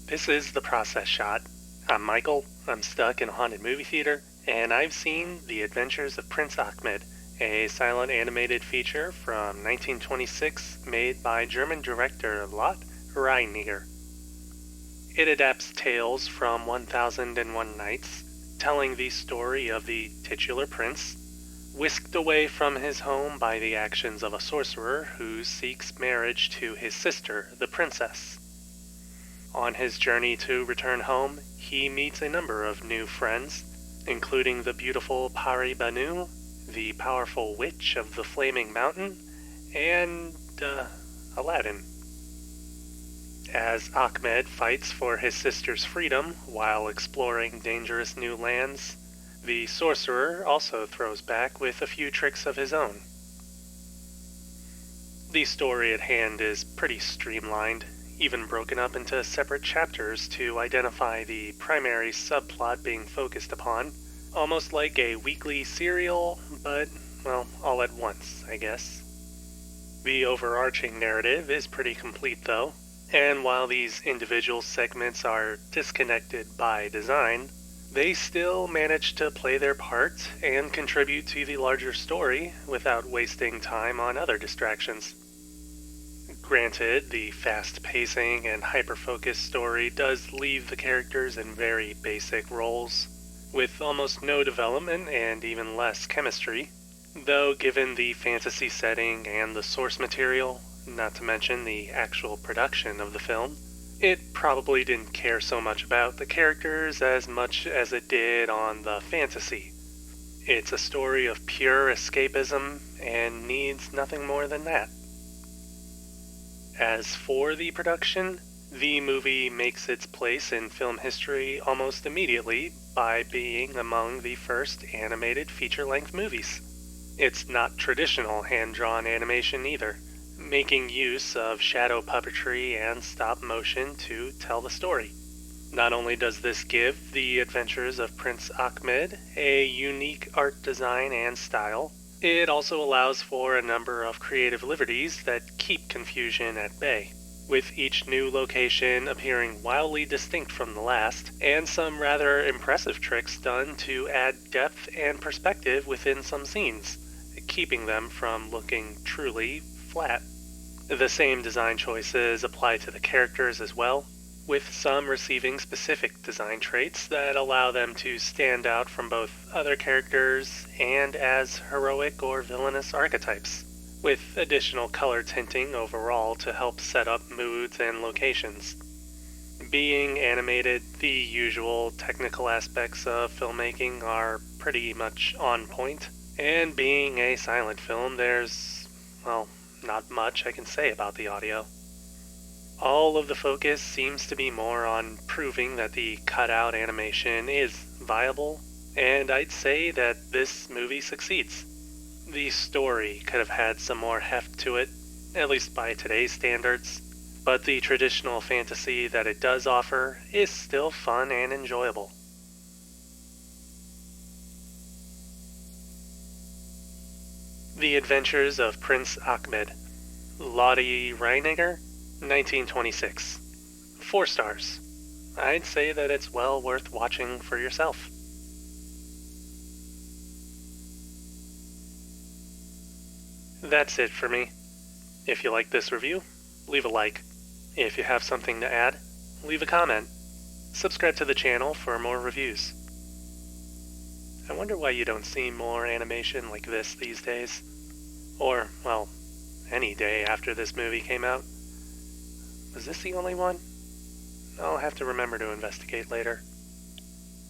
This is The Process Shot. I'm Michael, I'm stuck in a haunted movie theater, and I've seen The Adventures of Prince Achmed, a silent animated feature from 1926 made by German director Lotte Reiniger. It adapts tales from 1001 Nights, telling the story of the titular prince, whisked away from his home by the actions of a sorcerer who seeks marriage to his sister, the princess. On his journey to return home, he meets a number of new friends, including the beautiful Pari Banu, the powerful witch of the Flaming Mountain, and, Aladdin. As Achmed fights for his sister's freedom while exploring dangerous new lands, the sorcerer also throws back with a few tricks of his own. The story at hand is pretty streamlined, even broken up into separate chapters to identify the primary subplot being focused upon, almost like a weekly serial, but, well, all at once, I guess. The overarching narrative is pretty complete though, and while these individual segments are disconnected by design, they still manage to play their part and contribute to the larger story without wasting time on other distractions. Granted, the fast pacing and hyper-focused story does leave the characters in very basic roles, with almost no development and even less chemistry, though given the fantasy setting and the source material, not to mention the actual production of the film, it probably didn't care so much about the characters as much as it did on the fantasy. It's a story of pure escapism and needs nothing more than that. As for the production, the movie makes its place in film history almost immediately by being among the first animated feature-length movies. It's not traditional hand-drawn animation either, making use of shadow puppetry and stop motion to tell the story. Not only does this give The Adventures of Prince Achmed a unique art design and style, it also allows for a number of creative liberties that keep confusion at bay, with each new location appearing wildly distinct from the last, and some rather impressive tricks done to add depth and perspective within some scenes, keeping them from looking truly flat. The same design choices apply to the characters as well, with some receiving specific design traits that allow them to stand out from both other characters and as heroic or villainous archetypes, with additional color tinting overall to help set up moods and locations. Being animated, the usual technical aspects of filmmaking are pretty much on point, and being a silent film, there's, well, not much I can say about the audio. All of the focus seems to be more on proving that the cutout animation is viable, and I'd say that this movie succeeds. The story could have had some more heft to it, at least by today's standards, but the traditional fantasy that it does offer is still fun and enjoyable. The Adventures of Prince Achmed, Lotte Reiniger, 1926. 4 stars. I'd say that it's well worth watching for yourself. That's it for me. If you like this review, leave a like. If you have something to add, leave a comment. Subscribe to the channel for more reviews. I wonder why you don't see more animation like this these days. Or, well, any day after this movie came out. Was this the only one? I'll have to remember to investigate later.